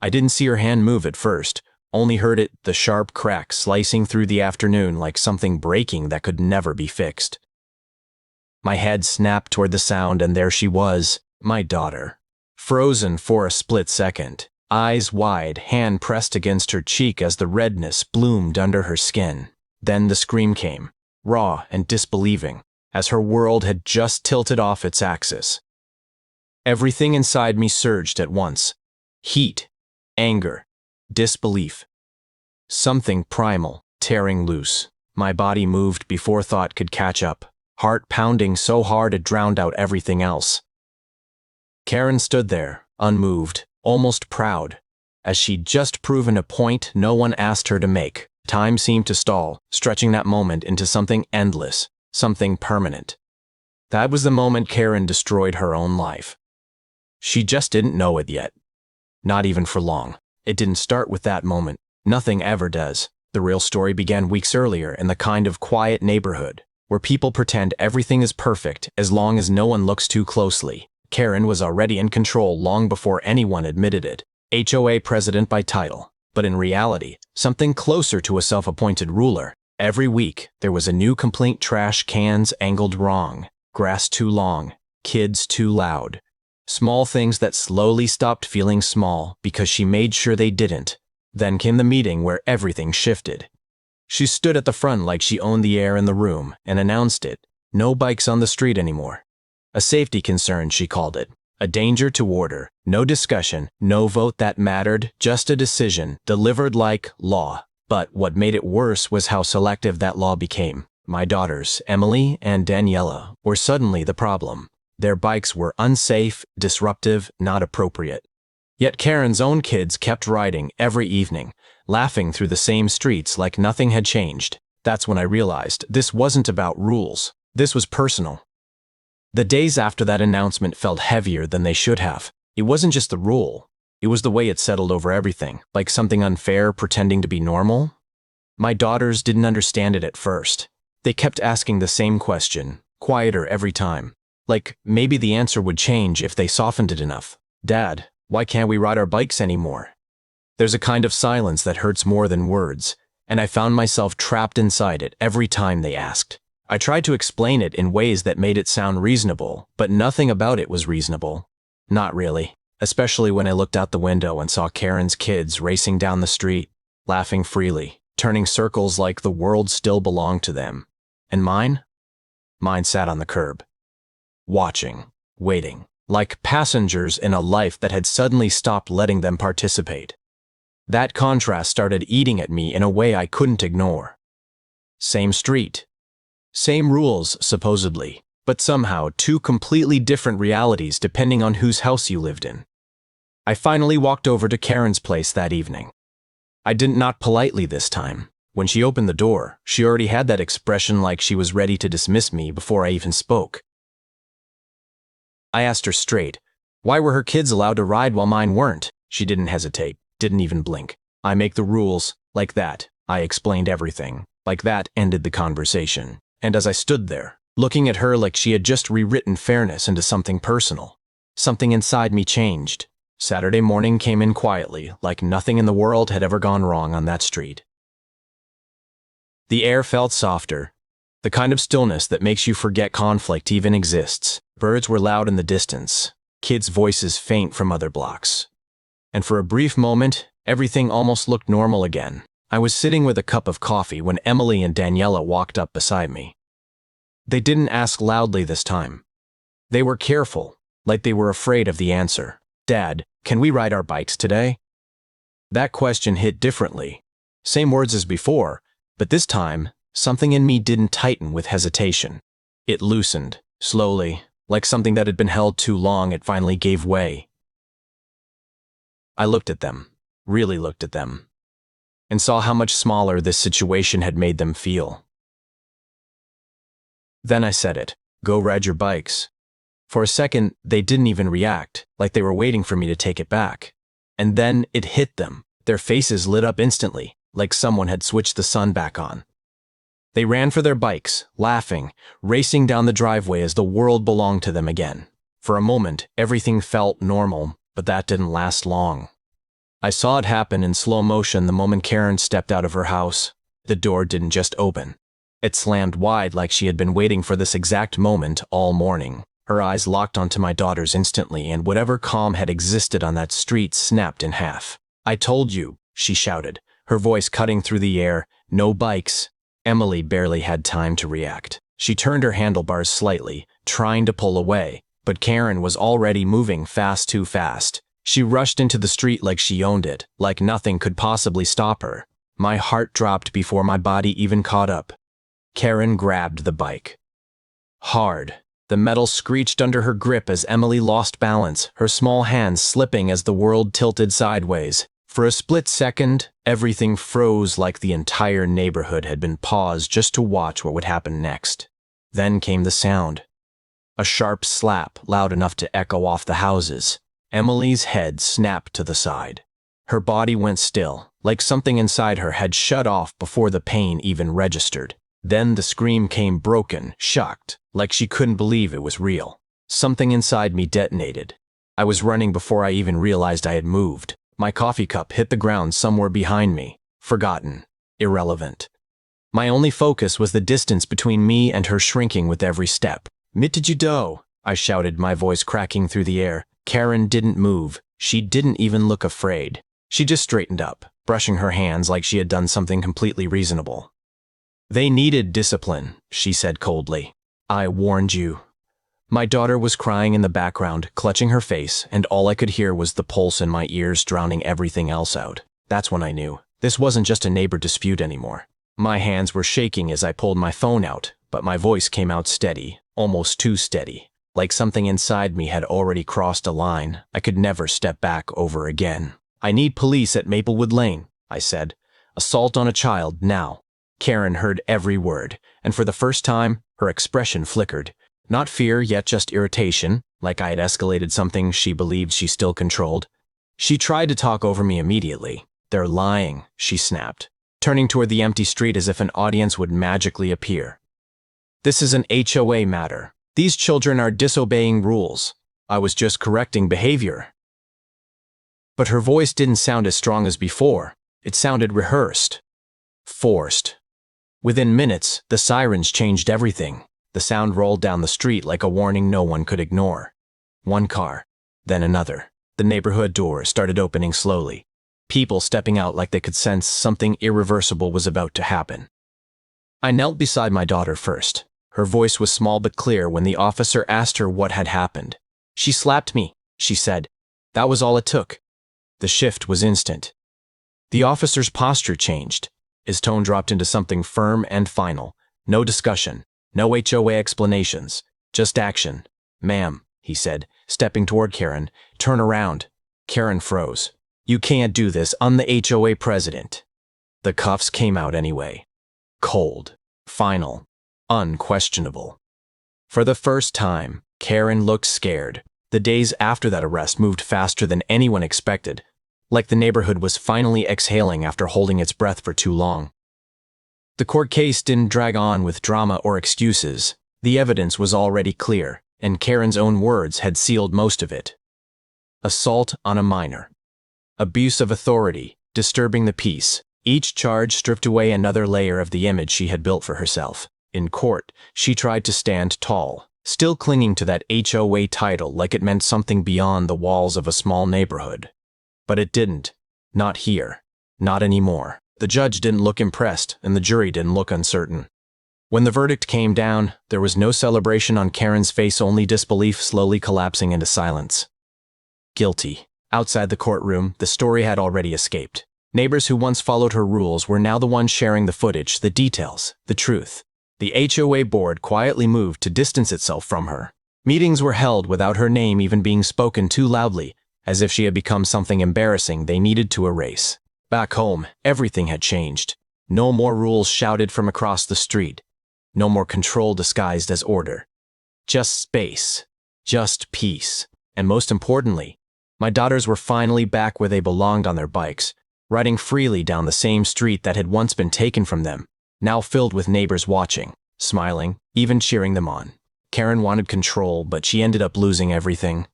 I didn't see her hand move at first, only heard it, the sharp crack slicing through the afternoon like something breaking that could never be fixed. My head snapped toward the sound, and there she was, my daughter. Frozen for a split second, eyes wide, hand pressed against her cheek as the redness bloomed under her skin. Then the scream came, raw and disbelieving, as her world had just tilted off its axis. Everything inside me surged at once. Heat, anger, disbelief. Something primal, tearing loose. My body moved before thought could catch up, heart pounding so hard it drowned out everything else. Karen stood there, unmoved, almost proud, as she'd just proven a point no one asked her to make. Time seemed to stall, stretching that moment into something endless, something permanent. That was the moment Karen destroyed her own life. She just didn't know it yet. Not even for long. It didn't start with that moment. Nothing ever does. The real story began weeks earlier in the kind of quiet neighborhood where people pretend everything is perfect as long as no one looks too closely. Karen was already in control long before anyone admitted it. HOA president by title, but in reality, something closer to a self-appointed ruler. Every week, there was a new complaint: trash cans angled wrong, grass too long, kids too loud. Small things that slowly stopped feeling small because she made sure they didn't. Then came the meeting where everything shifted. She stood at the front like she owned the air in the room and announced it. No bikes on the street anymore. A safety concern, she called it. A danger to order. No discussion, no vote that mattered, just a decision, delivered like law. But what made it worse was how selective that law became. My daughters, Emily and Daniela, were suddenly the problem. Their bikes were unsafe, disruptive, not appropriate. Yet Karen's own kids kept riding every evening, laughing through the same streets like nothing had changed. That's when I realized this wasn't about rules. This was personal. The days after that announcement felt heavier than they should have. It wasn't just the rule. It was the way it settled over everything, like something unfair pretending to be normal. My daughters didn't understand it at first. They kept asking the same question, quieter every time. Like, maybe the answer would change if they softened it enough. Dad, why can't we ride our bikes anymore? There's a kind of silence that hurts more than words, and I found myself trapped inside it every time they asked. I tried to explain it in ways that made it sound reasonable, but nothing about it was reasonable. Not really, especially when I looked out the window and saw Karen's kids racing down the street, laughing freely, turning circles like the world still belonged to them. And mine? Mine sat on the curb. Watching, waiting, like passengers in a life that had suddenly stopped letting them participate. That contrast started eating at me in a way I couldn't ignore. Same street. Same rules, supposedly, but somehow two completely different realities depending on whose house you lived in. I finally walked over to Karen's place that evening. I didn't knock politely this time. When she opened the door, she already had that expression like she was ready to dismiss me before I even spoke. I asked her straight, why were her kids allowed to ride while mine weren't? She didn't hesitate, didn't even blink. I make the rules, like that. I explained everything. Like that ended the conversation. And as I stood there, looking at her like she had just rewritten fairness into something personal, something inside me changed. Saturday morning came in quietly, like nothing in the world had ever gone wrong on that street. The air felt softer, the kind of stillness that makes you forget conflict even exists. Birds were loud in the distance, kids' voices faint from other blocks. And for a brief moment, everything almost looked normal again. I was sitting with a cup of coffee when Emily and Daniela walked up beside me. They didn't ask loudly this time. They were careful, like they were afraid of the answer. Dad, can we ride our bikes today? That question hit differently. Same words as before, but this time, something in me didn't tighten with hesitation. It loosened, slowly, like something that had been held too long. It finally gave way. I looked at them, really looked at them, and saw how much smaller this situation had made them feel. Then I said it, go ride your bikes. For a second, they didn't even react, like they were waiting for me to take it back. And then it hit them. Their faces lit up instantly, like someone had switched the sun back on. They ran for their bikes, laughing, racing down the driveway as the world belonged to them again. For a moment, everything felt normal, but that didn't last long. I saw it happen in slow motion the moment Karen stepped out of her house. The door didn't just open. It slammed wide like she had been waiting for this exact moment all morning. Her eyes locked onto my daughter's instantly, and whatever calm had existed on that street snapped in half. "I told you," she shouted, her voice cutting through the air. "No bikes." Emily barely had time to react. She turned her handlebars slightly, trying to pull away, but Karen was already moving too fast. She rushed into the street like she owned it, like nothing could possibly stop her. My heart dropped before my body even caught up. Karen grabbed the bike. Hard. The metal screeched under her grip as Emily lost balance, her small hands slipping as the world tilted sideways. For a split second, everything froze like the entire neighborhood had been paused just to watch what would happen next. Then came the sound. A sharp slap, loud enough to echo off the houses. Emily's head snapped to the side. Her body went still, like something inside her had shut off before the pain even registered. Then the scream came broken, shocked, like she couldn't believe it was real. Something inside me detonated. I was running before I even realized I had moved. My coffee cup hit the ground somewhere behind me. Forgotten. Irrelevant. My only focus was the distance between me and her shrinking with every step. "Mitijudo!" I shouted, my voice cracking through the air. Karen didn't move. She didn't even look afraid. She just straightened up, brushing her hands like she had done something completely reasonable. "They needed discipline," she said coldly. "I warned you." My daughter was crying in the background, clutching her face, and all I could hear was the pulse in my ears drowning everything else out. That's when I knew. This wasn't just a neighbor dispute anymore. My hands were shaking as I pulled my phone out, but my voice came out steady, almost too steady. Like something inside me had already crossed a line I could never step back over again. "I need police at Maplewood Lane," I said. "Assault on a child, now." Karen heard every word, and for the first time, her expression flickered. Not fear, yet just irritation, like I had escalated something she believed she still controlled. She tried to talk over me immediately. "They're lying," she snapped, turning toward the empty street as if an audience would magically appear. "This is an HOA matter. These children are disobeying rules. I was just correcting behavior." But her voice didn't sound as strong as before. It sounded rehearsed. Forced. Within minutes, the sirens changed everything. The sound rolled down the street like a warning no one could ignore. One car, then another. The neighborhood doors started opening slowly. People stepping out like they could sense something irreversible was about to happen. I knelt beside my daughter first. Her voice was small but clear when the officer asked her what had happened. "She slapped me," she said. "That was all it took." The shift was instant. The officer's posture changed. His tone dropped into something firm and final. No discussion, no HOA explanations, just action. "Ma'am," he said, stepping toward Karen, "turn around." Karen froze. "You can't do this. I'm the HOA president." The cuffs came out anyway. Cold, final, unquestionable. For the first time, Karen looked scared. The days after that arrest moved faster than anyone expected, like the neighborhood was finally exhaling after holding its breath for too long. The court case didn't drag on with drama or excuses. The evidence was already clear, and Karen's own words had sealed most of it. Assault on a minor. Abuse of authority, disturbing the peace. Each charge stripped away another layer of the image she had built for herself. In court, she tried to stand tall, still clinging to that HOA title like it meant something beyond the walls of a small neighborhood. But it didn't. Not here. Not anymore. The judge didn't look impressed, and the jury didn't look uncertain. When the verdict came down, there was no celebration on Karen's face, only disbelief slowly collapsing into silence. Guilty. Outside the courtroom, the story had already escaped. Neighbors who once followed her rules were now the ones sharing the footage, the details, the truth. The HOA board quietly moved to distance itself from her. Meetings were held without her name even being spoken too loudly, as if she had become something embarrassing they needed to erase. Back home, everything had changed. No more rules shouted from across the street. No more control disguised as order. Just space. Just peace. And most importantly, my daughters were finally back where they belonged on their bikes, riding freely down the same street that had once been taken from them, now filled with neighbors watching, smiling, even cheering them on. Karen wanted control, but she ended up losing everything.